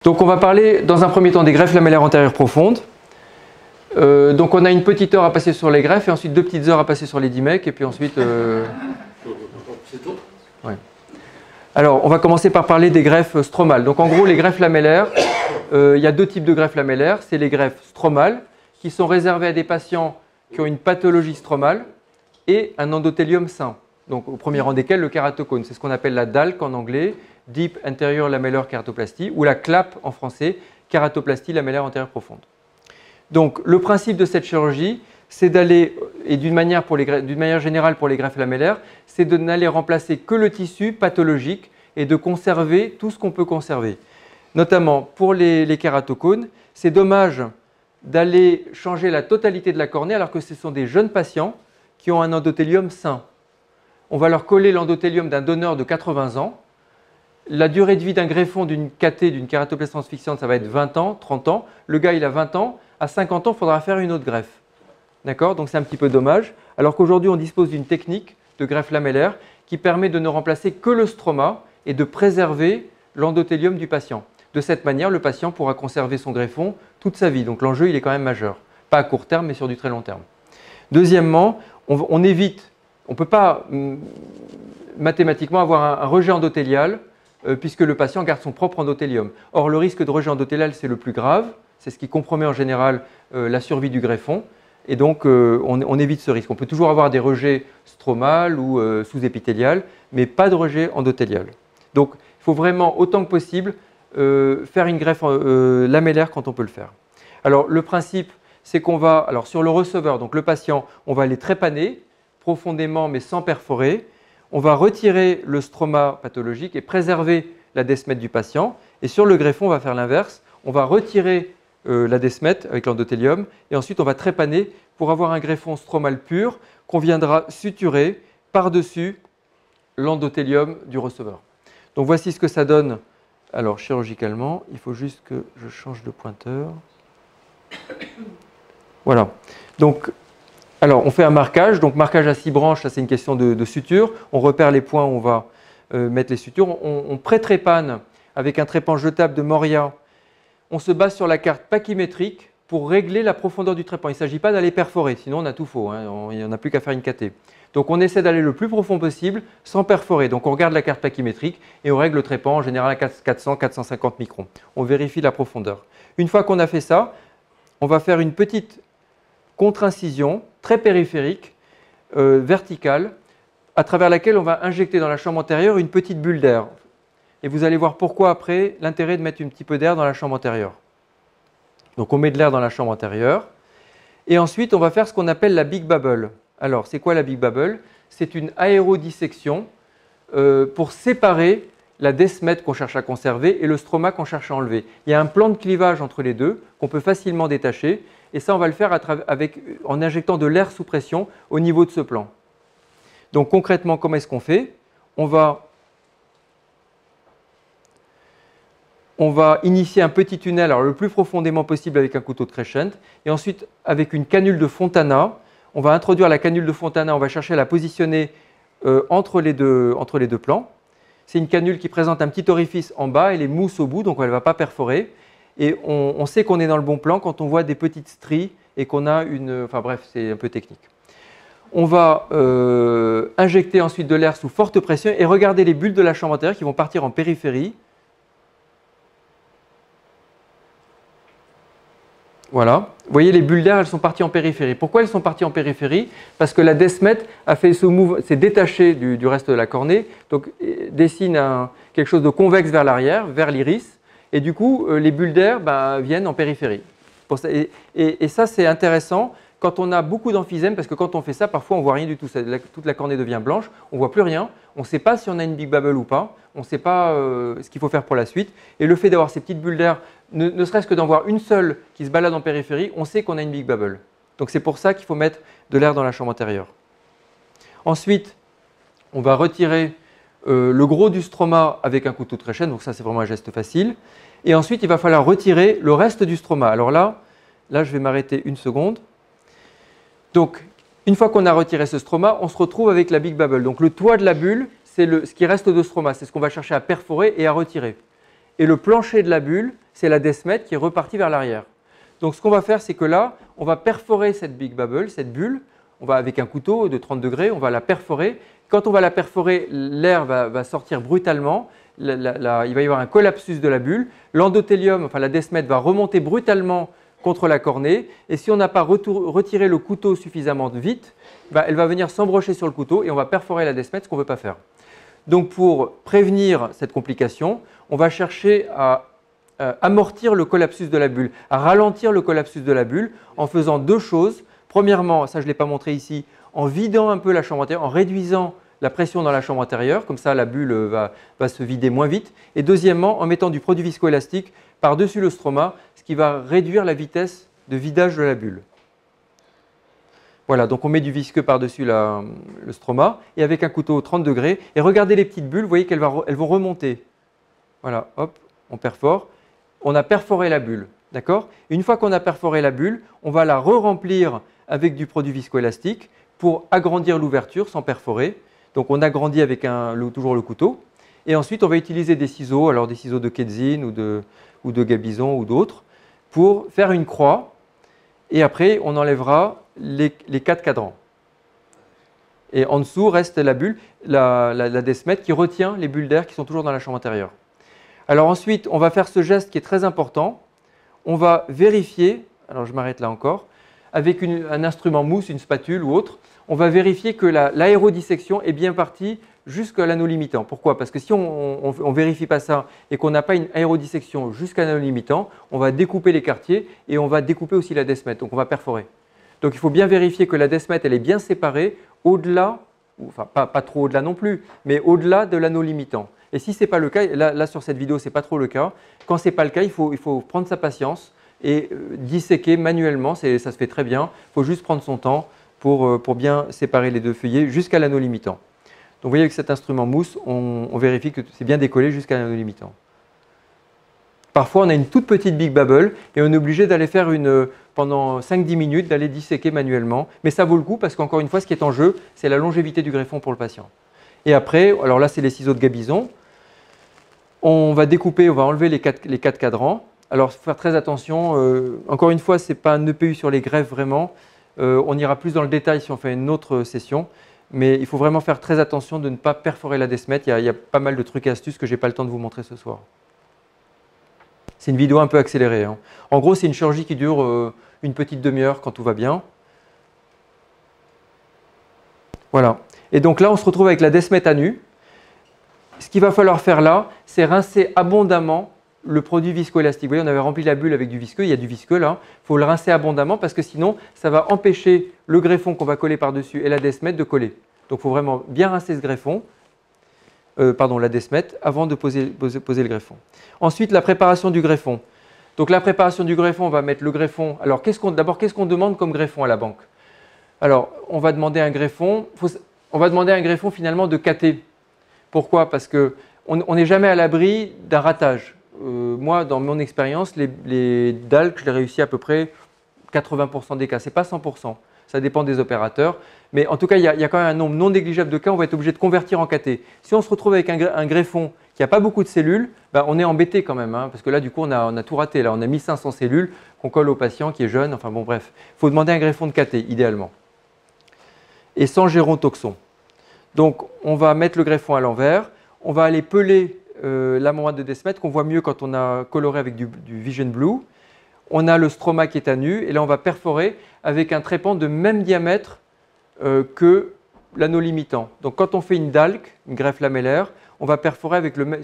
Donc on va parler dans un premier temps des greffes lamellaires antérieures profondes. Donc on a une petite heure à passer sur les greffes et ensuite 2 petites heures à passer sur les DIMEC et puis ensuite... C'est tout. Ouais. Alors on va commencer par parler des greffes stromales. Donc en gros les greffes lamellaires, il y a 2 types de greffes lamellaires. C'est les greffes stromales qui sont réservées à des patients qui ont une pathologie stromale et un endothélium sain. Donc au premier rang desquels le kératocone. C'est ce qu'on appelle la DALK en anglais, Deep Anterior Lamellar Keratoplasty, ou la CLAP en français, kératoplastie lamellaire antérieure profonde. Donc le principe de cette chirurgie, c'est d'aller, et d'une manière générale pour les greffes lamellaires, c'est de n'aller remplacer que le tissu pathologique et de conserver tout ce qu'on peut conserver. Notamment pour les kératocones, c'est dommage d'aller changer la totalité de la cornée alors que ce sont des jeunes patients qui ont un endothélium sain. On va leur coller l'endothélium d'un donneur de 80 ans. La durée de vie d'un greffon d'une KT, d'une kératoplastie transfixiante, ça va être 20 ans, 30 ans. Le gars, il a 20 ans. À 50 ans, il faudra faire une autre greffe. D'accord? Donc c'est un petit peu dommage. Alors qu'aujourd'hui, on dispose d'une technique de greffe lamellaire qui permet de ne remplacer que le stroma et de préserver l'endothélium du patient. De cette manière, le patient pourra conserver son greffon toute sa vie. Donc l'enjeu, il est quand même majeur. Pas à court terme, mais sur du très long terme. Deuxièmement, on évite, on ne peut pas mathématiquement avoir un rejet endothélial puisque le patient garde son propre endothélium. Or, le risque de rejet endothélial, c'est le plus grave. C'est ce qui compromet en général la survie du greffon. Et donc, on évite ce risque. On peut toujours avoir des rejets stromales ou sous-épithéliales, mais pas de rejet endothélial. Donc, il faut vraiment, autant que possible, faire une greffe lamellaire quand on peut le faire. Alors, le principe, c'est qu'on va, alors sur le receveur, donc le patient, on va aller trépaner profondément mais sans perforer. On va retirer le stroma pathologique et préserver la desmette du patient. Et sur le greffon, on va faire l'inverse. On va retirer la desmette avec l'endothélium et ensuite on va trépaner pour avoir un greffon stromal pur qu'on viendra suturer par-dessus l'endothélium du receveur. Donc voici ce que ça donne. Alors chirurgicalement, il faut juste que je change de pointeur. Voilà. Donc, alors on fait un marquage. Donc marquage à 6 branches, ça c'est une question de suture. On repère les points où on va mettre les sutures. On pré-trépane avec un trépan jetable de Moria. On se base sur la carte pachymétrique pour régler la profondeur du trépan. Il ne s'agit pas d'aller perforer, sinon on a tout faux. Il n'y en a plus qu'à faire une KT. Donc on essaie d'aller le plus profond possible sans perforer. Donc on regarde la carte pachymétrique et on règle le trépan en général à 400-450 microns. On vérifie la profondeur. Une fois qu'on a fait ça, on va faire une petite contre-incision très périphérique, verticale, à travers laquelle on va injecter dans la chambre antérieure une petite bulle d'air. Et vous allez voir pourquoi après l'intérêt de mettre un petit peu d'air dans la chambre antérieure. Donc on met de l'air dans la chambre antérieure. Et ensuite, on va faire ce qu'on appelle la Big Bubble. Alors, c'est quoi la Big Bubble? C'est une aérodissection pour séparer la desmette qu'on cherche à conserver et le stroma qu'on cherche à enlever. Il y a un plan de clivage entre les deux qu'on peut facilement détacher. Et ça, on va le faire en injectant de l'air sous pression au niveau de ce plan. Donc concrètement, comment est-ce qu'on fait? On va initier un petit tunnel, alors le plus profondément possible avec un couteau de Crescent, et ensuite avec une canule de Fontana, on va introduire la canule de Fontana, on va chercher à la positionner entre les deux plans. C'est une canule qui présente un petit orifice en bas, elle est mousse au bout, donc elle ne va pas perforer. Et on sait qu'on est dans le bon plan quand on voit des petites stries et qu'on a une... Enfin bref, c'est un peu technique. On va injecter ensuite de l'air sous forte pression et regarder les bulles de la chambre antérieure qui vont partir en périphérie. Voilà. Vous voyez, les bulles d'air, elles sont parties en périphérie. Pourquoi elles sont parties en périphérie? Parce que la desmette a fait ce mouvement, s'est détachée du reste de la cornée, donc dessine quelque chose de convexe vers l'arrière, vers l'iris, et du coup, les bulles d'air viennent en périphérie. Et ça, c'est intéressant quand on a beaucoup d'emphysème, parce que quand on fait ça, parfois on ne voit rien du tout. Toute la cornée devient blanche, on ne voit plus rien, on ne sait pas si on a une Big Bubble ou pas, on ne sait pas ce qu'il faut faire pour la suite. Et le fait d'avoir ces petites bulles d'air, ne serait-ce que d'en voir une seule qui se balade en périphérie, on sait qu'on a une Big Bubble. Donc c'est pour ça qu'il faut mettre de l'air dans la chambre antérieure. Ensuite, on va retirer le gros du stroma avec un couteau de Crescent, donc ça c'est vraiment un geste facile. Et ensuite, il va falloir retirer le reste du stroma. Alors là je vais m'arrêter une seconde. Donc, une fois qu'on a retiré ce stroma, on se retrouve avec la Big Bubble. Donc le toit de la bulle, c'est ce qui reste de stroma, c'est ce qu'on va chercher à perforer et à retirer. Et le plancher de la bulle, c'est la Desmet qui est repartie vers l'arrière. Donc ce qu'on va faire, c'est que là, on va perforer cette Big Bubble, cette bulle. On va avec un couteau de 30 degrés, on va la perforer. Quand on va la perforer, l'air va sortir brutalement. Il va y avoir un collapsus de la bulle. L'endothélium, enfin la Desmet, va remonter brutalement contre la cornée. Et si on n'a pas retiré le couteau suffisamment vite, elle va venir s'embrocher sur le couteau et on va perforer la Desmet, ce qu'on ne veut pas faire. Donc pour prévenir cette complication, on va chercher à amortir le collapsus de la bulle, à ralentir le collapsus de la bulle en faisant deux choses. Premièrement, ça je ne l'ai pas montré ici, en vidant un peu la chambre intérieure, en réduisant la pression dans la chambre intérieure, comme ça la bulle va se vider moins vite. Et deuxièmement, en mettant du produit viscoélastique par-dessus le stroma, ce qui va réduire la vitesse de vidage de la bulle. Voilà, donc on met du visqueux par-dessus le stroma et avec un couteau 30 degrés. Et regardez les petites bulles, vous voyez qu'elles vont remonter. Voilà, hop, on perfore. On a perforé la bulle, d'accord? Une fois qu'on a perforé la bulle, on va la re-remplir avec du produit viscoélastique pour agrandir l'ouverture sans perforer. Donc on agrandit avec toujours le couteau. Et ensuite, on va utiliser des ciseaux, alors des ciseaux de Ketzin ou de Gabizon ou d'autres, pour faire une croix. Et après, on enlèvera les 4 cadrans. Et en dessous reste la bulle, la Desmet qui retient les bulles d'air qui sont toujours dans la chambre intérieure. Alors ensuite, on va faire ce geste qui est très important. On va vérifier, alors je m'arrête là encore, avec un instrument mousse, une spatule ou autre, on va vérifier que l'aérodissection est bien partie jusqu'à l'anneau limitant. Pourquoi? Parce que si on ne vérifie pas ça et qu'on n'a pas une aérodissection jusqu'à l'anneau limitant, on va découper les quartiers et on va découper aussi la Desmet, donc on va perforer. Donc il faut bien vérifier que la Desmet elle est bien séparée au-delà, enfin pas trop au-delà non plus, mais au-delà de l'anneau limitant. Et si ce n'est pas le cas, là sur cette vidéo ce n'est pas trop le cas, quand ce n'est pas le cas, il faut prendre sa patience et disséquer manuellement, ça se fait très bien, il faut juste prendre son temps pour bien séparer les deux feuillets jusqu'à l'anneau limitant. Donc vous voyez avec cet instrument mousse, on vérifie que c'est bien décollé jusqu'à l'anneau limitant. Parfois on a une toute petite Big Bubble et on est obligé d'aller faire pendant 5-10 minutes, d'aller disséquer manuellement, mais ça vaut le coup parce qu'encore une fois ce qui est en jeu, c'est la longévité du greffon pour le patient. Et après, alors là c'est les ciseaux de Gabizon, on va découper, on va enlever les 4 cadrans. Alors, il faut faire très attention. Encore une fois, ce n'est pas un EPU sur les greffes vraiment. On ira plus dans le détail si on fait une autre session. Mais il faut vraiment faire très attention de ne pas perforer la Desmet. Il y a pas mal de trucs et astuces que je n'ai pas le temps de vous montrer ce soir. C'est une vidéo un peu accélérée, hein. En gros, c'est une chirurgie qui dure une petite demi-heure quand tout va bien. Voilà. Et donc là, on se retrouve avec la Desmet à nu. Ce qu'il va falloir faire là, c'est rincer abondamment le produit viscoélastique. Vous voyez, on avait rempli la bulle avec du visqueux, il y a du visqueux là. Il faut le rincer abondamment parce que sinon, ça va empêcher le greffon qu'on va coller par-dessus et la Desmet de coller. Donc il faut vraiment bien rincer ce greffon, la Desmet, avant de poser le greffon. Ensuite, la préparation du greffon. Donc la préparation du greffon, on va mettre le greffon. Alors d'abord, qu'est-ce qu'on demande comme greffon à la banque? Alors, on va demander un greffon finalement de cathé. Pourquoi? Parce qu'on n'est jamais à l'abri d'un ratage. Moi, dans mon expérience, les DALC, je l'ai réussi à peu près 80% des cas. Ce n'est pas 100%, ça dépend des opérateurs. Mais en tout cas, il y a quand même un nombre non négligeable de cas où on va être obligé de convertir en cathé. Si on se retrouve avec un greffon qui n'a pas beaucoup de cellules, on est embêté quand même. Hein, parce que là, du coup, on a tout raté. Là, on a 1500 cellules qu'on colle au patient qui est jeune. Enfin bon, bref. Il faut demander un greffon de cathé, idéalement. Et sans gérontoxon. Donc, on va mettre le greffon à l'envers. On va aller peler la membrane de Desmet qu'on voit mieux quand on a coloré avec du Vision Blue. On a le stroma qui est à nu et là, on va perforer avec un trépan de même diamètre que l'anneau limitant. Donc, quand on fait une DALC, une greffe lamellaire, on va perforer avec le même.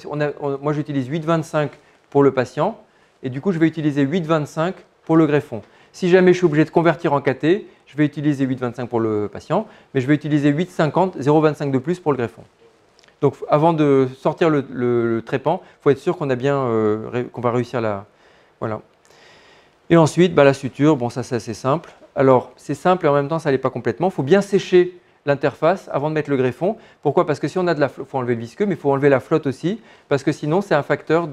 Moi, j'utilise 8,25 pour le patient et du coup, je vais utiliser 8,25 pour le greffon. Si jamais je suis obligé de convertir en cathé, je vais utiliser 8,25 pour le patient, mais je vais utiliser 8,50, 0,25 de plus pour le greffon. Donc avant de sortir le trépan, il faut être sûr qu'on a bien, qu'on va réussir la. Voilà. Et ensuite, la suture, bon ça c'est assez simple. Alors c'est simple et en même temps ça l'est pas complètement. Il faut bien sécher l'interface avant de mettre le greffon. Pourquoi? Parce que si on a de la flotte, il faut enlever le visqueux, mais il faut enlever la flotte aussi, parce que sinon c'est un facteur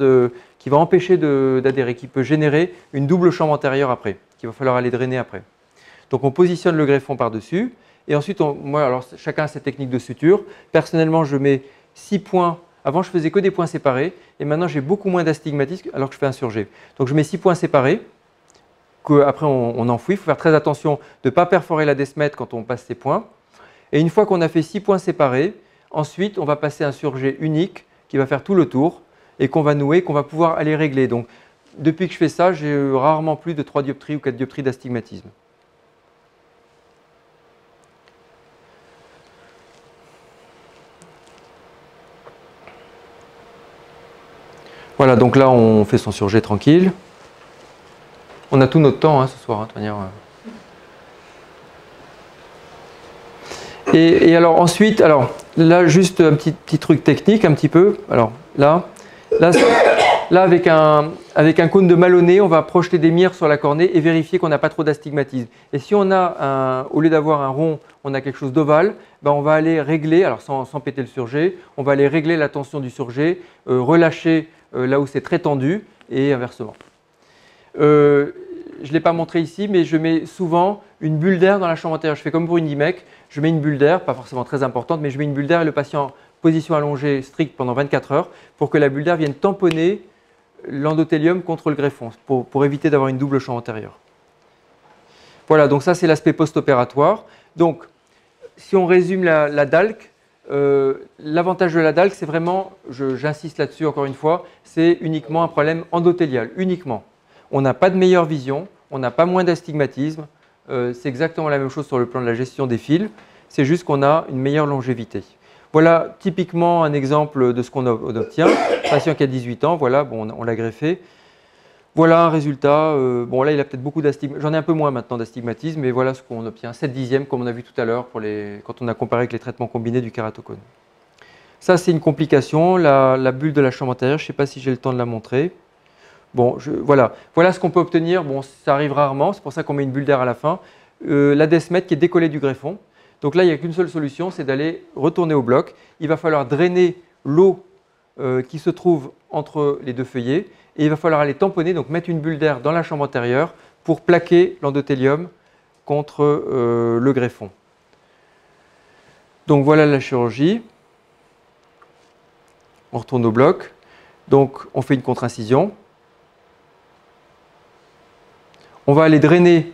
qui va empêcher d'adhérer, qui peut générer une double chambre antérieure après, qu'il va falloir aller drainer après. Donc on positionne le greffon par-dessus, et ensuite, alors chacun a ses techniques de suture. Personnellement, je mets 6 points Avant, je faisais que des points séparés et maintenant, j'ai beaucoup moins d'astigmatisme alors que je fais insurger. Donc, je mets 6 points séparés qu'après, on enfouit. Il faut faire très attention de ne pas perforer la desmette quand on passe ces points. Et une fois qu'on a fait 6 points séparés, ensuite, on va passer un surjet unique qui va faire tout le tour et qu'on va nouer, qu'on va pouvoir aller régler. Donc, depuis que je fais ça, j'ai rarement plus de 3 dioptries ou 4 dioptries d'astigmatisme. Voilà, donc là, on fait son surjet tranquille. On a tout notre temps ce soir, de toute manière. Et alors ensuite, alors là, juste un petit truc technique, un petit peu. Alors là avec un cône de Malonnet, on va projeter des mires sur la cornée et vérifier qu'on n'a pas trop d'astigmatisme. Et si on a, au lieu d'avoir un rond, on a quelque chose d'ovale, ben on va aller régler, alors sans péter le surjet, on va aller régler la tension du surjet, relâcher là où c'est très tendu et inversement. Je ne l'ai pas montré ici, mais je mets souvent une bulle d'air dans la chambre antérieure. Je fais comme pour une DIMEC, je mets une bulle d'air, pas forcément très importante, mais je mets une bulle d'air et le patient en position allongée stricte pendant 24 heures pour que la bulle d'air vienne tamponner l'endothélium contre le greffon, pour éviter d'avoir une double chambre antérieure. Voilà, donc ça c'est l'aspect post-opératoire. Donc, si on résume la DALC, l'avantage de la DALC, c'est vraiment, j'insiste là-dessus encore une fois, c'est uniquement un problème endothélial, uniquement. On n'a pas de meilleure vision, on n'a pas moins d'astigmatisme, c'est exactement la même chose sur le plan de la gestion des fils, c'est juste qu'on a une meilleure longévité. Voilà typiquement un exemple de ce qu'on obtient. Patient qui a 18 ans, voilà, bon, on l'a greffé. Voilà un résultat, bon là il a peut-être beaucoup d'astigmatisme, j'en ai un peu moins maintenant d'astigmatisme, mais voilà ce qu'on obtient, 7/10 comme on a vu tout à l'heure quand on a comparé avec les traitements combinés du kératocone. Ça c'est une complication, la bulle de la chambre antérieure, je ne sais pas si j'ai le temps de la montrer. Bon, voilà ce qu'on peut obtenir, bon ça arrive rarement, c'est pour ça qu'on met une bulle d'air à la fin. La desmette qui est décollée du greffon. Donc là il n'y a qu'une seule solution, c'est d'aller retourner au bloc. Il va falloir drainer l'eau qui se trouve entre les deux feuillets et il va falloir aller tamponner, donc mettre une bulle d'air dans la chambre antérieure pour plaquer l'endothélium contre le greffon. Donc voilà la chirurgie. On retourne au bloc. Donc on fait une contre-incision. On va aller drainer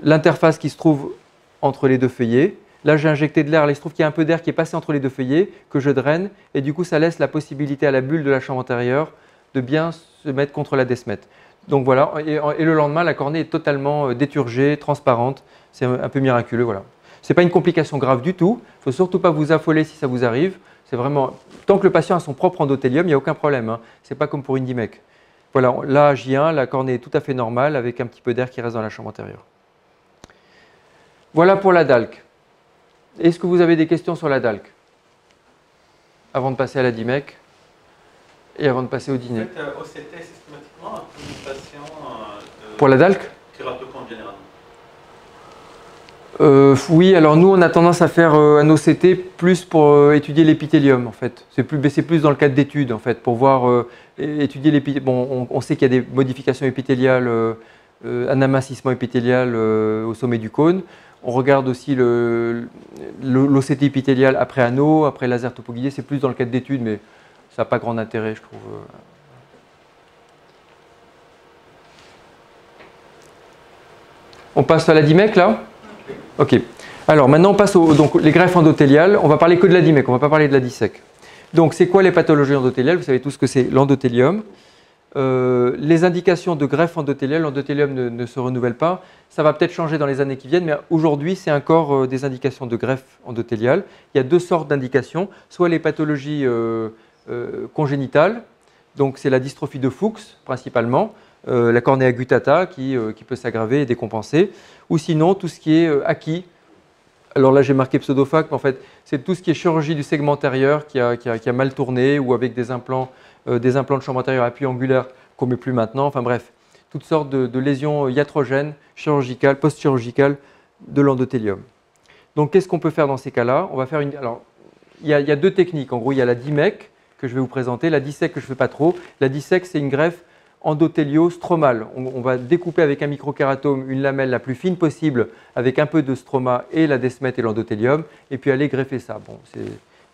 l'interface qui se trouve entre les deux feuillets. Là, j'ai injecté de l'air. Il se trouve qu'il y a un peu d'air qui est passé entre les deux feuillets que je draine. Et du coup, ça laisse la possibilité à la bulle de la chambre antérieure de bien se mettre contre la desmette. Donc voilà. Et le lendemain, la cornée est totalement déturgée, transparente. C'est un peu miraculeux. Voilà. Ce n'est pas une complication grave du tout. Il ne faut surtout pas vous affoler si ça vous arrive. C'est vraiment, tant que le patient a son propre endothélium, il n'y a aucun problème. Ce n'est pas comme pour une DIMEC. Voilà, là, J1, la cornée est tout à fait normale avec un petit peu d'air qui reste dans la chambre antérieure. Voilà pour la DALC. Est-ce que vous avez des questions sur la DALC avant de passer à la DIMEC et avant de passer au dîner? Vous faites OCT systématiquement à tous les patients pour la DALC kératocone généralement? Oui, alors nous on a tendance à faire un OCT plus pour étudier l'épithélium en fait. C'est plus dans le cadre d'études en fait, pour voir étudier l'épithélium. Bon, on sait qu'il y a des modifications épithéliales, un amincissement épithélial au sommet du cône. On regarde aussi l'OCT épithélial après anneau, après laser topoguidé. C'est plus dans le cadre d'études, mais ça n'a pas grand intérêt je trouve. On passe à la DIMEC là? Ok. Alors maintenant on passe donc les greffes endothéliales. On va parler que de la DIMEC, on ne va pas parler de la DISSEC. Donc c'est quoi les pathologies endothéliales? Vous savez tous ce que c'est l'endothélium. Les indications de greffe endothéliale, l'endothélium ne se renouvelle pas. Ça va peut-être changer dans les années qui viennent, mais aujourd'hui c'est encore des indications de greffe endothéliale. Il y a deux sortes d'indications, soit les pathologies congénitales, donc c'est la dystrophie de Fuchs principalement, la cornea guttata qui peut s'aggraver et décompenser, ou sinon tout ce qui est acquis. Alors là j'ai marqué pseudophaque, mais en fait c'est tout ce qui est chirurgie du segment antérieur qui a mal tourné ou avec des implants de chambre antérieure à appui angulaire qu'on ne met plus maintenant, enfin bref, toutes sortes de lésions iatrogènes, chirurgicales, post-chirurgicales de l'endothélium. Donc qu'est-ce qu'on peut faire dans ces cas-là? On va faire alors il y a deux techniques, en gros il y a la DIMEC que je vais vous présenter, la DISSEC que je ne fais pas trop. La DISSEC c'est une greffe endothéliostromal. On va découper avec un microkératome une lamelle la plus fine possible avec un peu de stroma et la desmette et l'endothélium et puis aller greffer ça. Bon,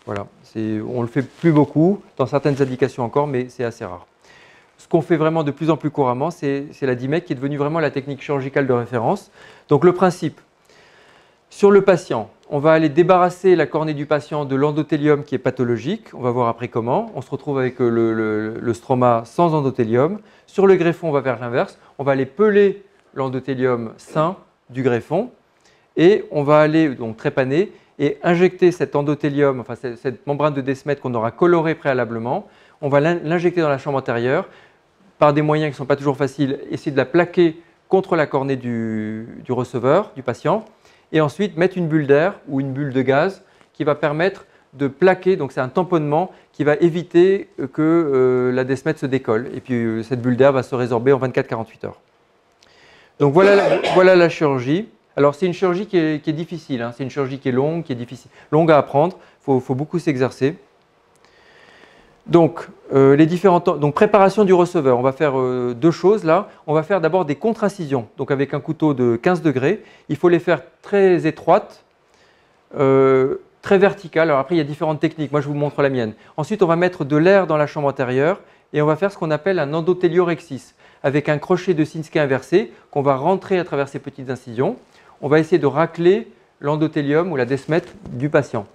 Voilà, on ne le fait plus beaucoup, dans certaines indications encore, mais c'est assez rare. Ce qu'on fait vraiment de plus en plus couramment, c'est la DIMEC qui est devenue vraiment la technique chirurgicale de référence. Donc le principe, sur le patient, on va aller débarrasser la cornée du patient de l'endothélium qui est pathologique. On va voir après comment. On se retrouve avec le stroma sans endothélium. Sur le greffon, on va faire l'inverse. On va aller peler l'endothélium sain du greffon et on va aller donc trépaner et injecter cet endothélium, enfin cette membrane de Descemet qu'on aura colorée préalablement. On va l'injecter dans la chambre antérieure par des moyens qui ne sont pas toujours faciles, essayer de la plaquer contre la cornée du receveur, du patient, et ensuite mettre une bulle d'air ou une bulle de gaz qui va permettre de plaquer, donc c'est un tamponnement qui va éviter que la Descemet se décolle. Et puis cette bulle d'air va se résorber en 24-48 heures. Donc voilà la chirurgie. Alors c'est une chirurgie qui est difficile, hein. C'est une chirurgie qui est longue, qui est difficile, longue à apprendre, il faut beaucoup s'exercer. Donc, donc préparation du receveur, on va faire deux choses là. On va faire d'abord des contre-incisions, donc avec un couteau de 15 degrés. Il faut les faire très étroites, très verticales. Alors après, il y a différentes techniques, moi je vous montre la mienne. Ensuite, on va mettre de l'air dans la chambre antérieure et on va faire ce qu'on appelle un endothéliorecsis, avec un crochet de Sinskey inversé qu'on va rentrer à travers ces petites incisions. On va essayer de racler l'endothélium ou la Descemet du patient.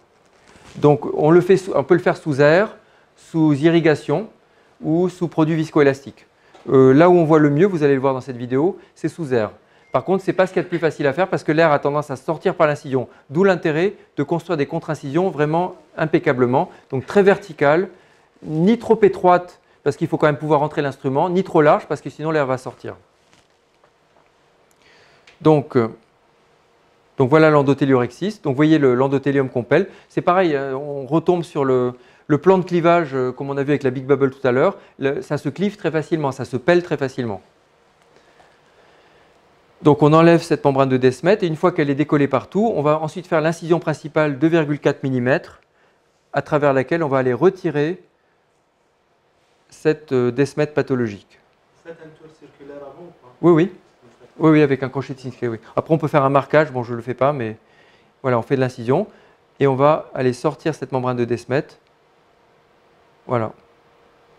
Donc on peut le faire sous air, sous irrigation ou sous produit viscoélastique. Là où on voit le mieux, vous allez le voir dans cette vidéo, c'est sous air. Par contre, ce n'est pas ce qu'il y a de plus facile à faire parce que l'air a tendance à sortir par l'incision. D'où l'intérêt de construire des contre-incisions vraiment impeccablement, donc très verticales, ni trop étroites parce qu'il faut quand même pouvoir rentrer l'instrument, ni trop larges parce que sinon l'air va sortir. Donc voilà l'endothéliorexis. Donc vous voyez l'endothélium qu'on pèle. C'est pareil, on retombe sur le plan de clivage comme on a vu avec la Big Bubble tout à l'heure. Ça se clive très facilement, ça se pèle très facilement. Donc on enlève cette membrane de Descemet et une fois qu'elle est décollée partout, on va ensuite faire l'incision principale 2,4 mm à travers laquelle on va aller retirer cette Descemet pathologique. Vous faites un tour circulaire avant ou pas? Oui, oui. Oui, avec un crochet de Sinskey, oui. Après, on peut faire un marquage. Bon, je ne le fais pas, mais voilà, on fait de l'incision. Et on va aller sortir cette membrane de Descemet. Voilà.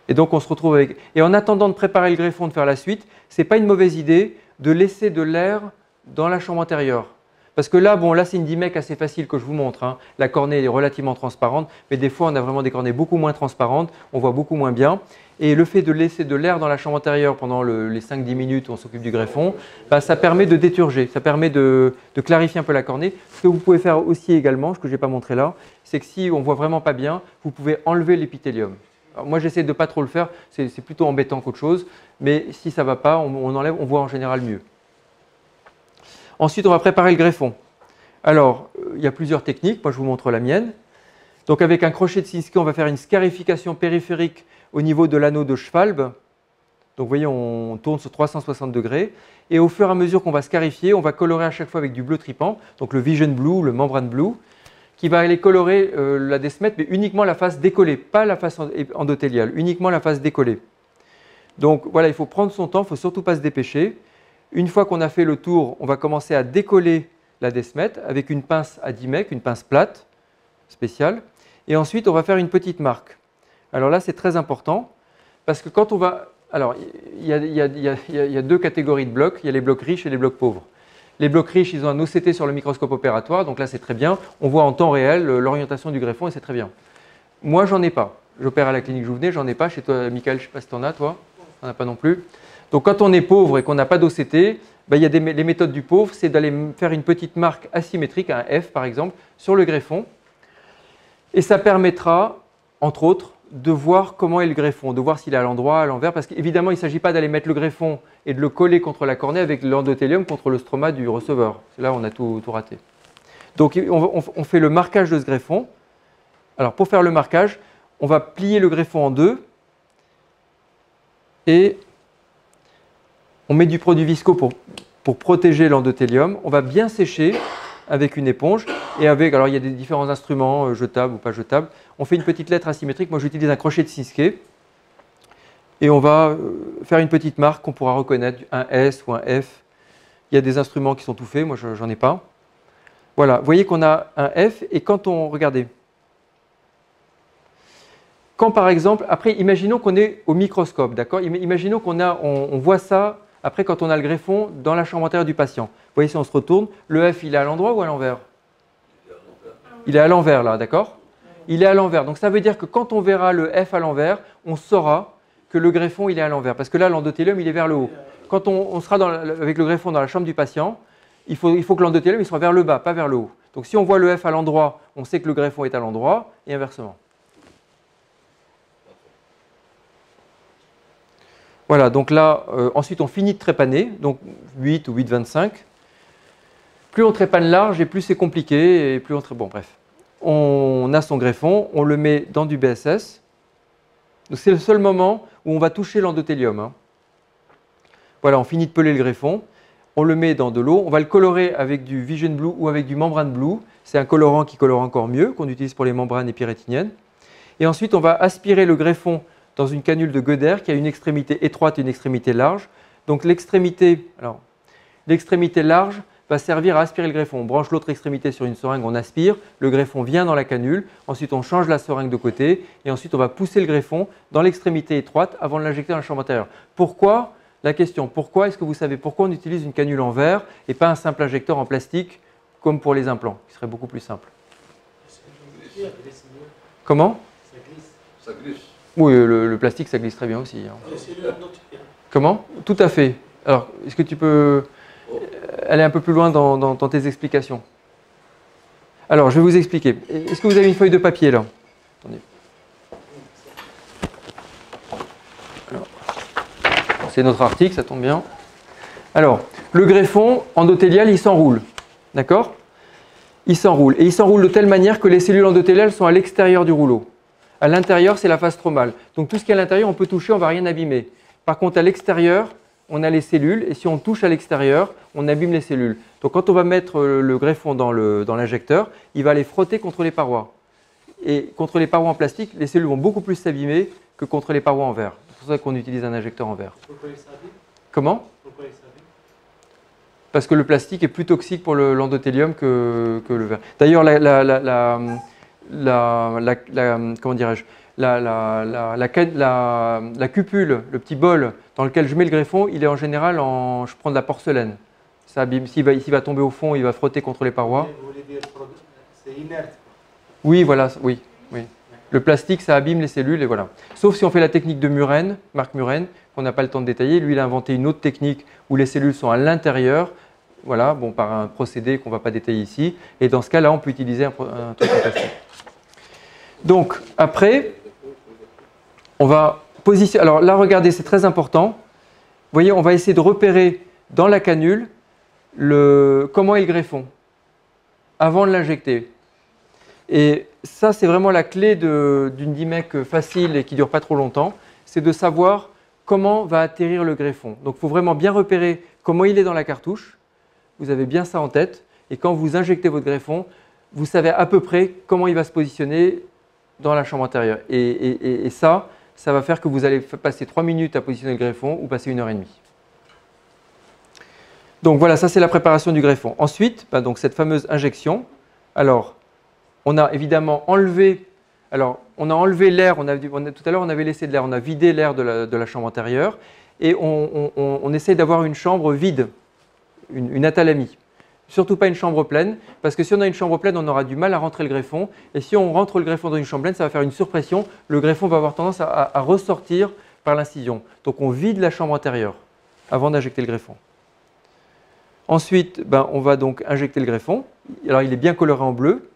Et donc, on se retrouve avec… Et en attendant de préparer le greffon, de faire la suite, ce n'est pas une mauvaise idée de laisser de l'air dans la chambre antérieure. Parce que là, bon, là, c'est une DIMEC assez facile que je vous montre, hein. La cornée est relativement transparente, mais des fois, on a vraiment des cornées beaucoup moins transparentes, on voit beaucoup moins bien. Et le fait de laisser de l'air dans la chambre antérieure pendant les 5-10 minutes où on s'occupe du greffon, bah, ça permet de déturger, ça permet de clarifier un peu la cornée. Ce que vous pouvez faire aussi également, ce que je n'ai pas montré là, c'est que si on ne voit vraiment pas bien, vous pouvez enlever l'épithélium. Moi, j'essaie de ne pas trop le faire, c'est plutôt embêtant qu'autre chose, mais si ça ne va pas, on enlève, on voit en général mieux. Ensuite, on va préparer le greffon. Alors, il y a plusieurs techniques, moi je vous montre la mienne. Donc avec un crochet de Sinskey, on va faire une scarification périphérique au niveau de l'anneau de Schwalbe. Donc vous voyez, on tourne sur 360 degrés. Et au fur et à mesure qu'on va scarifier, on va colorer à chaque fois avec du bleu tripant, donc le Vision Blue, le Membrane Blue, qui va aller colorer la Descemet, mais uniquement la face décollée, pas la face endothéliale, uniquement la face décollée. Donc voilà, il faut prendre son temps, il ne faut surtout pas se dépêcher. Une fois qu'on a fait le tour, on va commencer à décoller la Descemet avec une pince à DIMEC, une pince plate spéciale. Et ensuite, on va faire une petite marque. Alors là, c'est très important parce que quand on va… Alors, il y a deux catégories de blocs. Il y a les blocs riches et les blocs pauvres. Les blocs riches, ils ont un OCT sur le microscope opératoire. Donc là, c'est très bien. On voit en temps réel l'orientation du greffon et c'est très bien. Moi, j'en ai pas. J'opère à la clinique Jouvenet, j'en ai pas. Chez toi, Michael, je ne sais pas si tu en as, toi. Tu n'en as pas non plus. Donc quand on est pauvre et qu'on n'a pas d'OCT, ben, il y a les méthodes du pauvre, c'est d'aller faire une petite marque asymétrique, un F par exemple, sur le greffon. Et ça permettra, entre autres, de voir comment est le greffon, de voir s'il est à l'endroit, à l'envers, parce qu'évidemment, il ne s'agit pas d'aller mettre le greffon et de le coller contre la cornée avec l'endothélium contre le stroma du receveur. Là, on a tout raté. Donc, on fait le marquage de ce greffon. Alors, pour faire le marquage, on va plier le greffon en deux et on met du produit visco pour protéger l'endothélium. On va bien sécher avec une éponge et avec, alors il y a des différents instruments jetables ou pas jetables. On fait une petite lettre asymétrique. Moi, j'utilise un crochet de Sinskey et on va faire une petite marque qu'on pourra reconnaître, un S ou un F. Il y a des instruments qui sont tout faits. Moi, j'en ai pas. Voilà, vous voyez qu'on a un F et quand on, regardez, quand par exemple, après, imaginons qu'on est au microscope, d'accord? Imaginons on voit ça, après quand on a le greffon dans la chambre antérieure du patient. Vous voyez, si on se retourne, le F, il est à l'endroit ou à l'envers? Il est à l'envers là, d'accord? Il est à l'envers. Donc ça veut dire que quand on verra le F à l'envers, on saura que le greffon, il est à l'envers. Parce que là, l'endothélium, il est vers le haut. Quand on sera avec le greffon dans la chambre du patient, il faut que l'endothélium il soit vers le bas, pas vers le haut. Donc si on voit le F à l'endroit, on sait que le greffon est à l'endroit, et inversement. Voilà, donc là, ensuite on finit de trépaner, donc 8 ou 8,25. Plus on trépane large et plus c'est compliqué, et plus on bon bref. On a son greffon, on le met dans du BSS. C'est le seul moment où on va toucher l'endothélium. Hein. Voilà, on finit de peler le greffon, on le met dans de l'eau, on va le colorer avec du Vision Blue ou avec du membrane Blue. C'est un colorant qui colore encore mieux, qu'on utilise pour les membranes épirétiniennes. Et ensuite, on va aspirer le greffon dans une canule de Goeder qui a une extrémité étroite et une extrémité large. Donc l'extrémité large va servir à aspirer le greffon. On branche l'autre extrémité sur une seringue, on aspire, le greffon vient dans la canule, ensuite on change la seringue de côté et ensuite on va pousser le greffon dans l'extrémité étroite avant de l'injecter dans la chambre antérieure. Pourquoi? La question, pourquoi est-ce que vous savez pourquoi on utilise une canule en verre et pas un simple injecteur en plastique comme pour les implants, qui serait beaucoup plus simple? Comment? Ça glisse. Oui, le plastique, ça glisse très bien aussi. Hein. Comment? Tout à fait. Alors, est-ce que tu peux aller un peu plus loin dans tes explications? Alors, je vais vous expliquer. Est-ce que vous avez une feuille de papier là? Attendez. C'est notre article, ça tombe bien. Alors, le greffon endothélial, il s'enroule. D'accord? Il s'enroule. Et il s'enroule de telle manière que les cellules endothéliales sont à l'extérieur du rouleau. À l'intérieur, c'est la face stromale. Donc tout ce qui est à l'intérieur, on peut toucher, on ne va rien abîmer. Par contre, à l'extérieur, on a les cellules. Et si on touche à l'extérieur, on abîme les cellules. Donc quand on va mettre le greffon dans l'injecteur, il va aller frotter contre les parois. Et contre les parois en plastique, les cellules vont beaucoup plus s'abîmer que contre les parois en verre. C'est pour ça qu'on utilise un injecteur en verre. Pourquoi il s'abîme? Comment? Pourquoi il s'abîme? Parce que le plastique est plus toxique pour l'endothélium que le verre. D'ailleurs, comment dirais-je, la cupule, le petit bol dans lequel je mets le greffon, il est en général je prends de la porcelaine. Ça abîme. S'il va tomber au fond, il va frotter contre les parois. Vous voulez dire c'est inerte? Oui, voilà, oui. Le plastique, ça abîme les cellules et voilà. Sauf si on fait la technique de Muren, Marc Muren, qu'on n'a pas le temps de détailler. Lui, il a inventé une autre technique où les cellules sont à l'intérieur, voilà, bon, par un procédé qu'on ne va pas détailler ici. Et dans ce cas-là, on peut utiliser un truc en plastique. Donc, après, on va positionner. Alors là, regardez, c'est très important. Vous voyez, on va essayer de repérer dans la canule comment est le greffon avant de l'injecter. Et ça, c'est vraiment la clé d'une DIMEC facile et qui ne dure pas trop longtemps, c'est de savoir comment va atterrir le greffon. Donc, il faut vraiment bien repérer comment il est dans la cartouche. Vous avez bien ça en tête. Et quand vous injectez votre greffon, vous savez à peu près comment il va se positionner dans la chambre antérieure. Et ça va faire que vous allez passer 3 minutes à positionner le greffon ou passer 1h30. Donc voilà, ça c'est la préparation du greffon. Ensuite, donc cette fameuse injection. Alors, on a évidemment enlevé, l'air, tout à l'heure on avait laissé de l'air, on a vidé l'air de la chambre antérieure et on essaie d'avoir une chambre vide, une atalamie. Surtout pas une chambre pleine, parce que si on a une chambre pleine, on aura du mal à rentrer le greffon. Et si on rentre le greffon dans une chambre pleine, ça va faire une surpression. Le greffon va avoir tendance à ressortir par l'incision. Donc on vide la chambre antérieure avant d'injecter le greffon. Ensuite, on va donc injecter le greffon. Alors il est bien coloré en bleu.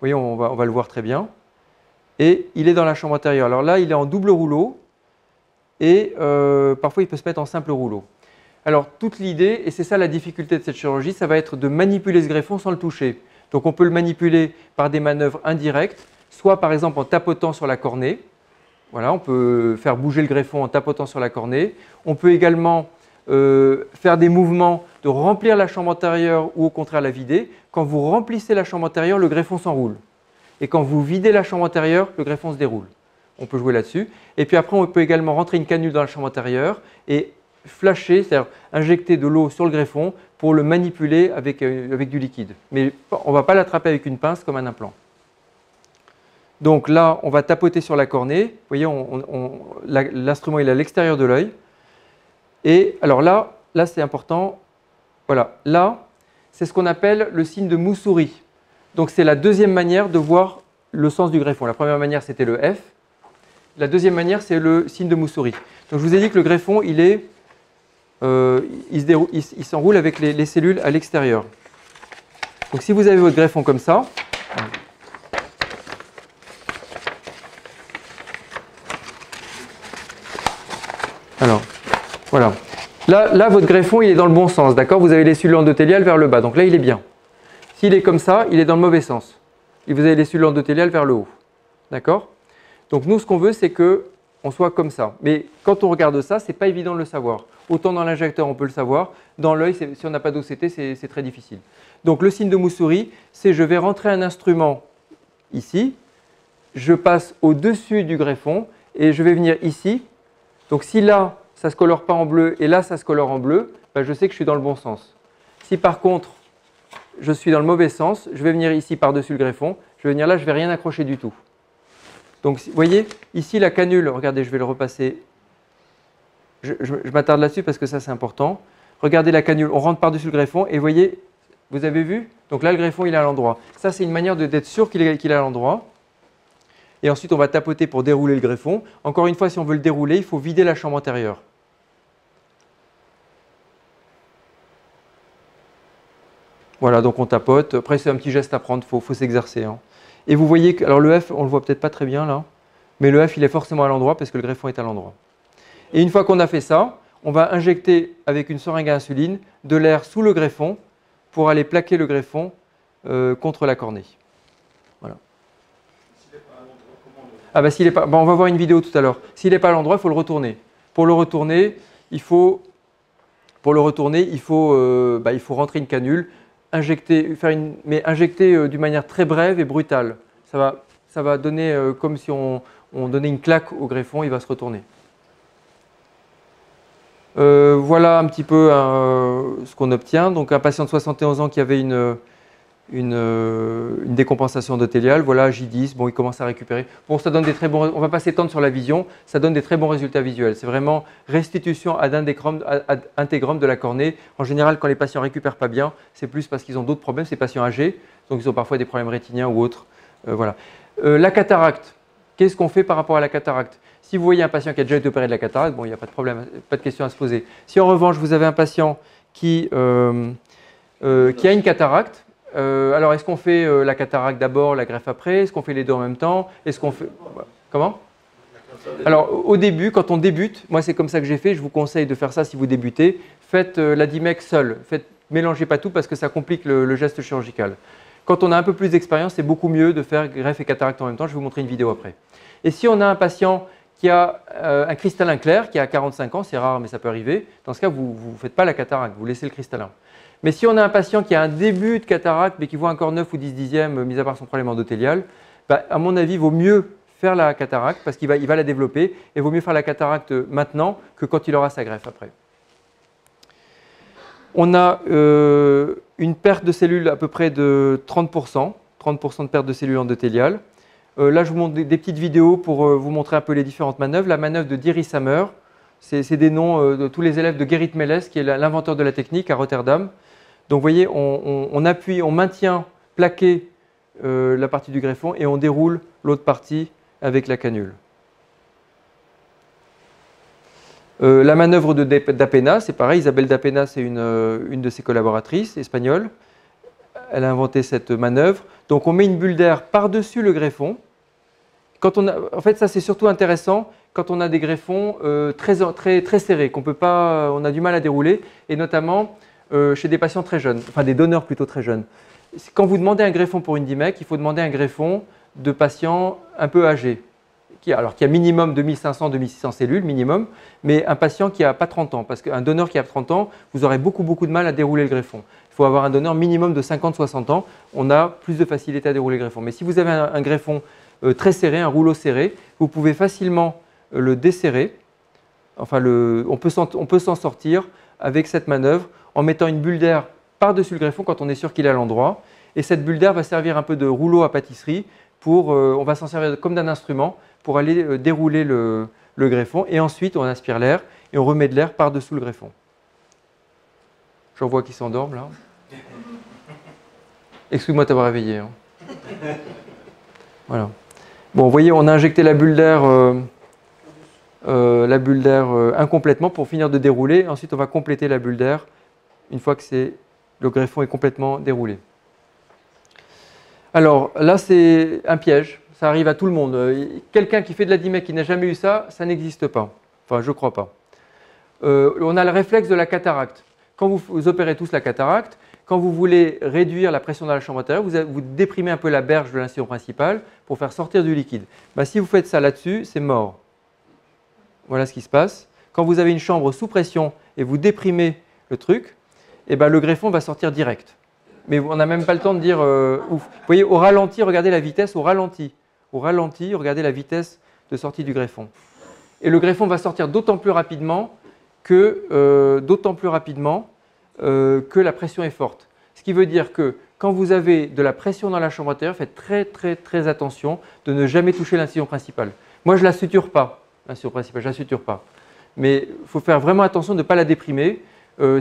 Vous voyez, on va le voir très bien. Et il est dans la chambre antérieure. Alors là, il est en double rouleau. Et parfois, il peut se mettre en simple rouleau. Alors, toute l'idée, et c'est ça la difficulté de cette chirurgie, ça va être de manipuler ce greffon sans le toucher. Donc, on peut le manipuler par des manœuvres indirectes, soit par exemple en tapotant sur la cornée. Voilà, on peut faire bouger le greffon en tapotant sur la cornée. On peut également faire des mouvements de remplir la chambre antérieure ou au contraire la vider. Quand vous remplissez la chambre antérieure, le greffon s'enroule. Et quand vous videz la chambre antérieure, le greffon se déroule. On peut jouer là-dessus. Et puis après, on peut également rentrer une canule dans la chambre antérieure et flasher, c'est-à-dire injecter de l'eau sur le greffon pour le manipuler avec du liquide. Mais on ne va pas l'attraper avec une pince comme un implant. Donc là, on va tapoter sur la cornée. Vous voyez, l'instrument est à l'extérieur de l'œil. Et alors là c'est important. Voilà, là, c'est ce qu'on appelle le signe de Moussouris. Donc c'est la deuxième manière de voir le sens du greffon. La première manière, c'était le F. La deuxième manière, c'est le signe de Moussouris. Donc je vous ai dit que le greffon, il s'enroule avec les cellules à l'extérieur. Donc si vous avez votre greffon comme ça, alors voilà. Là, votre greffon, il est dans le bon sens, d'accord? Vous avez les cellules endothéliales vers le bas, donc là, il est bien. S'il est comme ça, il est dans le mauvais sens. Et vous avez les cellules endothéliales vers le haut, d'accord? Donc nous, ce qu'on veut, c'est qu'on soit comme ça. Mais quand on regarde ça, ce n'est pas évident de le savoir. Autant dans l'injecteur, on peut le savoir. Dans l'œil, si on n'a pas d'OCT, c'est très difficile. Donc le signe de Moussouris, c'est je vais rentrer un instrument ici, je passe au-dessus du greffon et je vais venir ici. Donc si là, ça ne se colore pas en bleu et là, ça se colore en bleu, ben, je sais que je suis dans le bon sens. Si par contre, je suis dans le mauvais sens, je vais venir ici par-dessus le greffon, je vais venir là, je ne vais rien accrocher du tout. Donc vous voyez, ici la canule, regardez, je vais le repasser, je m'attarde là-dessus parce que ça c'est important. Regardez la canule, on rentre par-dessus le greffon et vous voyez, vous avez vu? Donc là le greffon il est à l'endroit. Ça c'est une manière d'être sûr qu'il est à l'endroit. Et ensuite on va tapoter pour dérouler le greffon. Encore une fois, si on veut le dérouler, il faut vider la chambre antérieure. Voilà, donc on tapote. Après c'est un petit geste à prendre, il faut s'exercer. Hein. Et vous voyez que, alors le F, on le voit peut-être pas très bien là, mais le F il est forcément à l'endroit parce que le greffon est à l'endroit. Et une fois qu'on a fait ça, on va injecter avec une seringue à insuline de l'air sous le greffon pour aller plaquer le greffon contre la cornée. Voilà. Ah bah s'il est pas, on va voir une vidéo tout à l'heure. S'il n'est pas à l'endroit, il faut le retourner. Pour le retourner, il faut rentrer une canule, injecter d'une manière très brève et brutale. Ça va donner comme si on donnait une claque au greffon, il va se retourner. Voilà un petit peu ce qu'on obtient. Donc un patient de 71 ans qui avait une décompensation endothéliale, voilà J10, bon il commence à récupérer. Bon ça donne des très bons, on va pas s'étendre sur la vision, ça donne des très bons résultats visuels. C'est vraiment restitution ad intégrum de la cornée. En général quand les patients récupèrent pas bien, c'est plus parce qu'ils ont d'autres problèmes, ces patients âgés, donc ils ont parfois des problèmes rétiniens ou autres. Voilà. La cataracte, qu'est-ce qu'on fait par rapport à la cataracte? Si vous voyez un patient qui a déjà été opéré de la cataracte, bon il n'y a pas de problème, pas de question à se poser. Si en revanche vous avez un patient qui a une cataracte, alors, est-ce qu'on fait la cataracte d'abord, la greffe après? Est-ce qu'on fait les deux en même temps? Est-ce qu'on fait... Comment? Alors, au début, quand on débute, moi c'est comme ça que j'ai fait, je vous conseille de faire ça si vous débutez, faites la DIMEC seul, mélangez pas tout parce que ça complique le geste chirurgical. Quand on a un peu plus d'expérience, c'est beaucoup mieux de faire greffe et cataracte en même temps, je vais vous montrer une vidéo après. Et si on a un patient qui a un cristallin clair, qui a 45 ans, c'est rare mais ça peut arriver, dans ce cas vous ne faites pas la cataracte, vous laissez le cristallin. Mais si on a un patient qui a un début de cataracte mais qui voit encore 9 ou 10 dixièmes, mis à part son problème endothélial, bah, à mon avis, il vaut mieux faire la cataracte parce qu'il va la développer et il vaut mieux faire la cataracte maintenant que quand il aura sa greffe après. On a une perte de cellules à peu près de 30% de perte de cellules endothéliales. Là, je vous montre des petites vidéos pour vous montrer un peu les différentes manœuvres. La manœuvre de Diri Sammer, c'est des noms de tous les élèves de Gerrit Melles, qui est l'inventeur de la technique à Rotterdam. Donc vous voyez, on appuie, on maintient plaqué la partie du greffon et on déroule l'autre partie avec la canule. La manœuvre d'Apena, c'est pareil, Isabelle d'Apena, c'est une de ses collaboratrices espagnoles. Elle a inventé cette manœuvre. Donc on met une bulle d'air par-dessus le greffon. En fait, ça c'est surtout intéressant quand on a des greffons très serrés, on a du mal à dérouler, et notamment chez des patients très jeunes, enfin des donneurs plutôt très jeunes. Quand vous demandez un greffon pour une DIMEC, il faut demander un greffon de patients un peu âgés, qui a minimum 2500-2600 cellules, minimum, mais un patient qui n'a pas 30 ans, parce qu'un donneur qui a 30 ans, vous aurez beaucoup de mal à dérouler le greffon. Il faut avoir un donneur minimum de 50-60 ans, on a plus de facilité à dérouler le greffon. Mais si vous avez un greffon très serré, un rouleau serré, vous pouvez facilement le desserrer. Enfin, on peut s'en sortir avec cette manœuvre en mettant une bulle d'air par-dessus le greffon quand on est sûr qu'il est à l'endroit. Et cette bulle d'air va servir un peu de rouleau à pâtisserie on va s'en servir comme d'un instrument pour aller dérouler le greffon. Et ensuite, on aspire l'air et on remet de l'air par-dessous le greffon. J'en vois qui s'endorment là. Excuse-moi de t'avoir réveillé. Hein. Voilà. Bon, vous voyez, on a injecté la bulle d'air incomplètement pour finir de dérouler. Ensuite, on va compléter la bulle d'air une fois que le greffon est complètement déroulé. Alors là, c'est un piège. Ça arrive à tout le monde. Quelqu'un qui fait de la DIMEC qui n'a jamais eu ça, ça n'existe pas. Enfin, je ne crois pas. On a le réflexe de la cataracte. Quand vous opérez tous la cataracte, quand vous voulez réduire la pression dans la chambre antérieure, vous déprimez un peu la berge de l'incision principale pour faire sortir du liquide. Ben, si vous faites ça là-dessus, c'est mort. Voilà ce qui se passe. Quand vous avez une chambre sous pression et vous déprimez le truc, eh ben, le greffon va sortir direct. Mais on n'a même pas le temps de dire ouf. Vous voyez, au ralenti, regardez la vitesse au ralenti. Au ralenti, regardez la vitesse de sortie du greffon. Et le greffon va sortir d'autant plus rapidement que la pression est forte. Ce qui veut dire que quand vous avez de la pression dans la chambre antérieure, faites très attention de ne jamais toucher l'incision principale. Moi, je ne la suture pas, l'incision principale, je ne la suture pas. Mais il faut faire vraiment attention de ne pas la déprimer.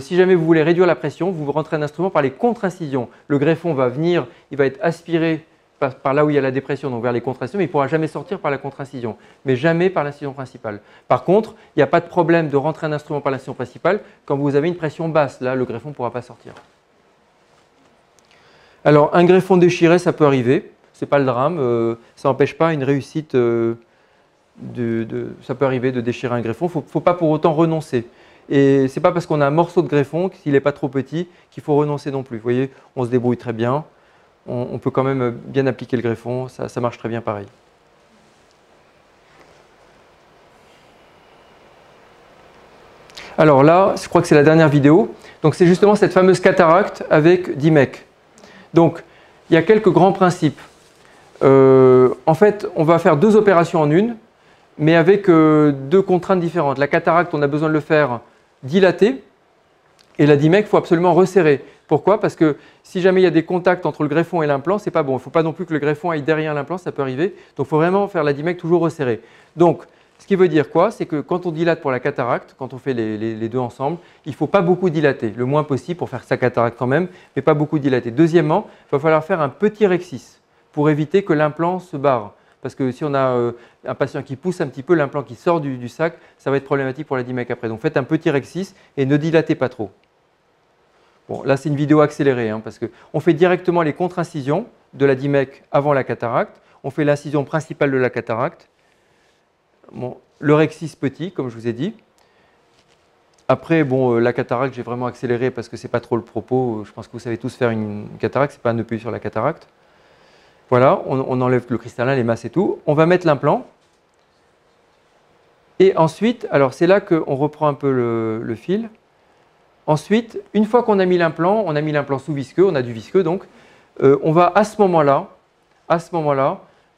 Si jamais vous voulez réduire la pression, vous rentrez un instrument par les contre-incisions. Le greffon va venir, il va être aspiré par là où il y a la dépression, donc vers les contre-incisions, mais il ne pourra jamais sortir par la contre-incision, mais jamais par l'incision principale. Par contre, il n'y a pas de problème de rentrer un instrument par l'incision principale quand vous avez une pression basse. Là, le greffon ne pourra pas sortir. Alors, un greffon déchiré, ça peut arriver. Ce n'est pas le drame. Ça n'empêche pas une réussite. Ça peut arriver de déchirer un greffon. Il ne faut pas pour autant renoncer. Et ce n'est pas parce qu'on a un morceau de greffon, s'il n'est pas trop petit, qu'il faut renoncer non plus. Vous voyez, on se débrouille très bien. On peut quand même bien appliquer le greffon. Ça marche très bien pareil. Alors là, je crois que c'est la dernière vidéo. Donc c'est justement cette fameuse cataracte avec DIMEC. Donc il y a quelques grands principes. En fait, on va faire 2 opérations en une, mais avec 2 contraintes différentes. La cataracte, on a besoin de le faire dilaté, et la DIMEC, il faut absolument resserrer. Pourquoi? Parce que si jamais il y a des contacts entre le greffon et l'implant, c'est pas bon. Il ne faut pas non plus que le greffon aille derrière l'implant, ça peut arriver. Donc il faut vraiment faire la DIMEC toujours resserrée. Donc ce qui veut dire quoi? C'est que quand on dilate pour la cataracte, quand on fait les 2 ensemble, il ne faut pas beaucoup dilater, le moins possible pour faire sa cataracte quand même, mais pas beaucoup dilater. Deuxièmement, il va falloir faire un petit rexis pour éviter que l'implant se barre. Parce que si on a un patient qui pousse un petit peu, l'implant qui sort du sac, ça va être problématique pour la DIMEC après. Donc faites un petit rexis et ne dilatez pas trop. Bon, là c'est une vidéo accélérée, hein, parce qu'on fait directement les contre-incisions de la DIMEC avant la cataracte. On fait l'incision principale de la cataracte. Bon, le rexis petit, comme je vous ai dit. Après, bon, la cataracte, j'ai vraiment accéléré parce que ce n'est pas trop le propos. Je pense que vous savez tous faire une cataracte, ce n'est pas un EPU sur la cataracte. Voilà, on enlève le cristallin, les masses et tout. On va mettre l'implant. Et ensuite, alors c'est là qu'on reprend un peu le fil. Ensuite, une fois qu'on a mis l'implant, on a mis l'implant sous visqueux, on a du visqueux donc, on va à ce moment-là,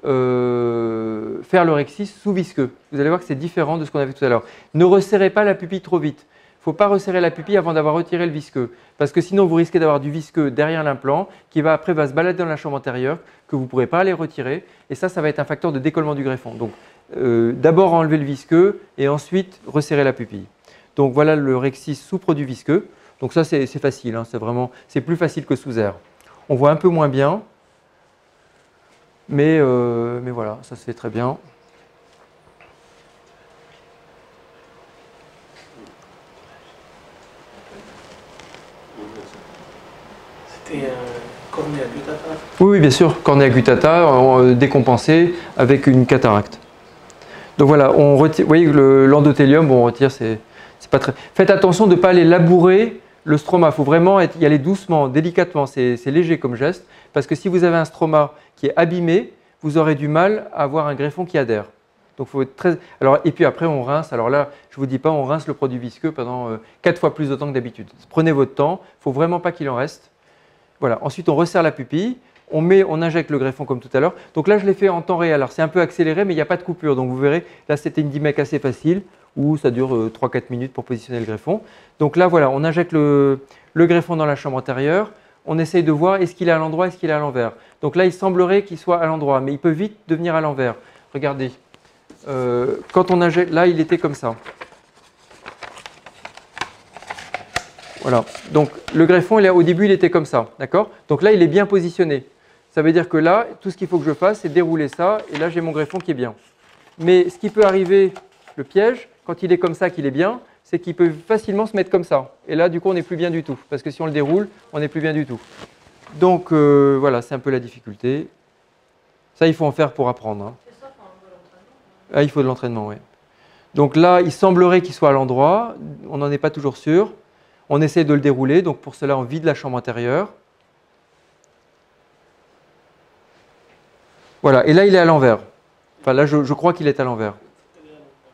faire le rexis sous visqueux. Vous allez voir que c'est différent de ce qu'on a fait tout à l'heure. Ne resserrez pas la pupille trop vite. Il ne faut pas resserrer la pupille avant d'avoir retiré le visqueux. Parce que sinon, vous risquez d'avoir du visqueux derrière l'implant qui après va se balader dans la chambre antérieure, que vous ne pourrez pas aller retirer. Et ça va être un facteur de décollement du greffon. Donc, d'abord enlever le visqueux et ensuite resserrer la pupille. Donc voilà le rexis sous produit visqueux. Donc ça, c'est facile. Hein, c'est plus facile que sous air. On voit un peu moins bien. Mais voilà, ça se fait très bien. C'était cornea gutata? Oui, bien sûr, cornea gutata, décompensé avec une cataracte. Donc voilà, on retire, vous voyez que l'endothélium, bon, on retire, c'est pas très... Faites attention de ne pas aller labourer le stroma. Il faut vraiment y aller doucement, délicatement, c'est léger comme geste, parce que si vous avez un stroma qui est abîmé, vous aurez du mal à avoir un greffon qui adhère. Donc, faut être très... Alors, et puis après, on rince. Alors là, je ne vous dis pas, on rince le produit visqueux pendant 4 fois plus de temps que d'habitude. Prenez votre temps, il ne faut vraiment pas qu'il en reste. Voilà. Ensuite, on resserre la pupille, on injecte le greffon comme tout à l'heure. Donc là, je l'ai fait en temps réel. Alors, c'est un peu accéléré, mais il n'y a pas de coupure. Donc, vous verrez, là, c'était une DIMEC assez facile, où ça dure 3-4 minutes pour positionner le greffon. Donc là, voilà, on injecte le greffon dans la chambre antérieure. on essaye de voir est-ce qu'il est à l'endroit, est-ce qu'il est à l'envers. Donc là, il semblerait qu'il soit à l'endroit, mais il peut vite devenir à l'envers. Regardez, quand on injecte, là, il était comme ça. Voilà, donc le greffon, au début, il était comme ça, d'accord? Donc là, il est bien positionné. Ça veut dire que là, tout ce qu'il faut que je fasse, c'est dérouler ça, et là, j'ai mon greffon qui est bien. Mais ce qui peut arriver, le piège, quand il est comme ça, qu'il est bien, c'est qu'il peut facilement se mettre comme ça. Et là, du coup, on n'est plus bien du tout, parce que si on le déroule, on n'est plus bien du tout. Donc, voilà, c'est un peu la difficulté. Ça, il faut en faire pour apprendre. Hein. C'est ça, enfin, on veut l'entraînement. Ah, il faut de l'entraînement, oui. Donc là, il semblerait qu'il soit à l'endroit, on n'en est pas toujours sûr. On essaie de le dérouler, donc pour cela, on vide la chambre intérieure. Voilà, et là, il est à l'envers. Enfin, là, je crois qu'il est à l'envers.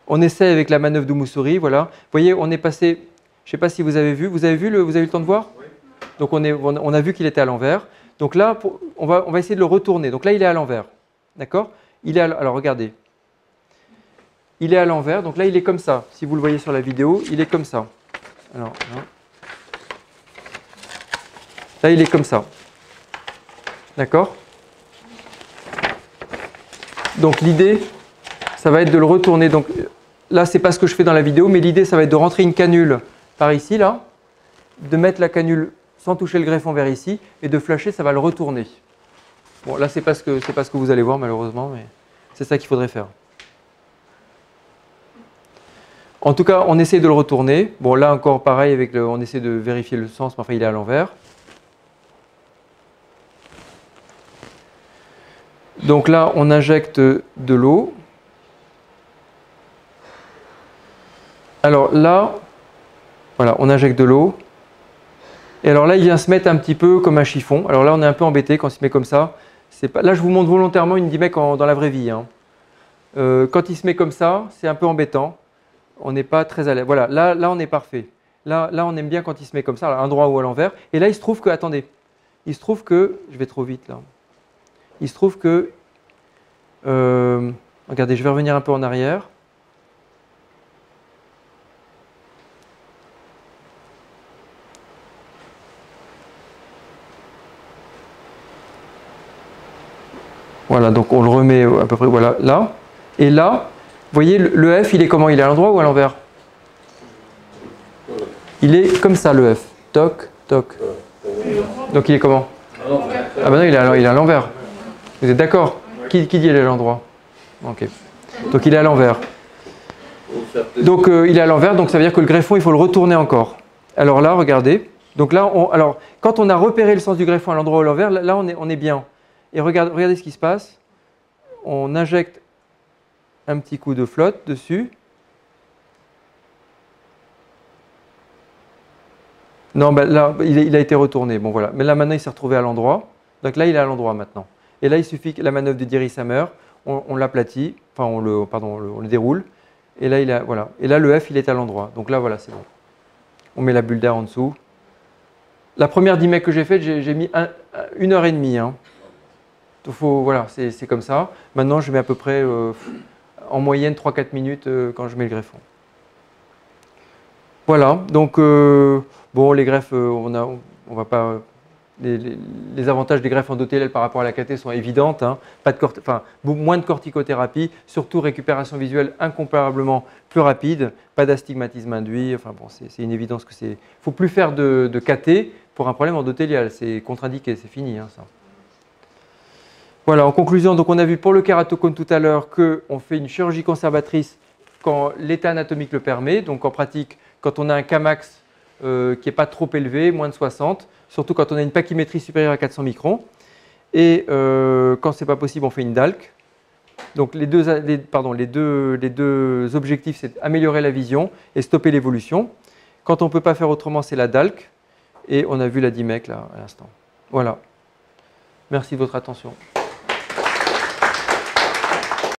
On essaie avec la manœuvre de Moussori, voilà. Vous voyez, on est passé, je ne sais pas si vous avez vu vous avez eu le temps de voir? Oui. Donc, on a vu qu'il était à l'envers. Donc là, on va essayer de le retourner. Donc là, il est à l'envers. D'accord? Alors, regardez. Il est à l'envers, donc là, il est comme ça. Si vous le voyez sur la vidéo, il est comme ça. Alors, là, il est comme ça. D'accord? Donc l'idée, ça va être de le retourner. Donc là, ce n'est pas ce que je fais dans la vidéo, mais l'idée, ça va être de rentrer une canule par ici, là, de mettre la canule sans toucher le greffon vers ici, et de flasher, ça va le retourner. Bon, là, ce n'est pas ce que vous allez voir, malheureusement, mais c'est ça qu'il faudrait faire. En tout cas, on essaie de le retourner. Bon, là encore, pareil, on essaie de vérifier le sens, mais enfin, il est à l'envers. Donc là, on injecte de l'eau. Alors là, voilà, on injecte de l'eau. Et alors là, il vient se mettre un petit peu comme un chiffon. Alors là, on est un peu embêté quand il se met comme ça. Là, je vous montre volontairement une DMEC dans la vraie vie. Hein. Quand il se met comme ça, c'est un peu embêtant. On n'est pas très à l'aise. Voilà, là, on est parfait. Là, on aime bien quand il se met comme ça, à l'endroit ou à l'envers. Et là, il se trouve que, attendez, il se trouve que, je vais trop vite là. Il se trouve que, regardez, je vais revenir un peu en arrière. Voilà, donc on le remet à peu près, voilà, là. Et là, vous voyez, le F, il est comment? Il est à l'endroit ou à l'envers? Il est comme ça, le F. Toc, toc. Donc il est comment? Ah ben non, il est à l'envers. Vous êtes d'accord? Qui dit il est à l'endroit? Ok. Donc il est à l'envers. Donc il est à l'envers, donc ça veut dire que le greffon, il faut le retourner encore. Alors là, regardez. Donc là, alors, quand on a repéré le sens du greffon à l'endroit ou à l'envers, là on est bien. Et regardez ce qui se passe. On injecte un petit coup de flotte dessus. Non, ben là, il a été retourné. Bon, voilà. Mais là, maintenant, il s'est retrouvé à l'endroit. Donc là, il est à l'endroit maintenant. Et là, il suffit que la manœuvre de Diriss Hammer, on l'aplatit, enfin, on le déroule. Et là, voilà. Et là, le F, il est à l'endroit. Donc là, voilà, c'est bon. On met la bulle d'air en dessous. La première DMEC que j'ai faite, j'ai mis 1h30. Hein. Voilà, c'est comme ça. Maintenant, je mets à peu près en moyenne 3-4 minutes quand je mets le greffon. Voilà, donc bon, les greffes, on va pas. Les avantages des greffes endothéliales par rapport à la KT sont évidentes. Hein. Moins de corticothérapie, surtout récupération visuelle incomparablement plus rapide, pas d'astigmatisme induit. Enfin bon, c'est une évidence que c'est. Il ne faut plus faire de KT pour un problème endothélial. C'est contre-indiqué, c'est fini hein, ça. Voilà, en conclusion, donc on a vu pour le kératocone tout à l'heure qu'on fait une chirurgie conservatrice quand l'état anatomique le permet. Donc en pratique, quand on a un Kmax qui n'est pas trop élevé, moins de 60, surtout quand on a une pachymétrie supérieure à 400 microns. Et quand ce n'est pas possible, on fait une DALC. Donc les deux objectifs, c'est améliorer la vision et stopper l'évolution. Quand on ne peut pas faire autrement, c'est la DALC. Et on a vu la DMEC là à l'instant. Voilà. Merci de votre attention.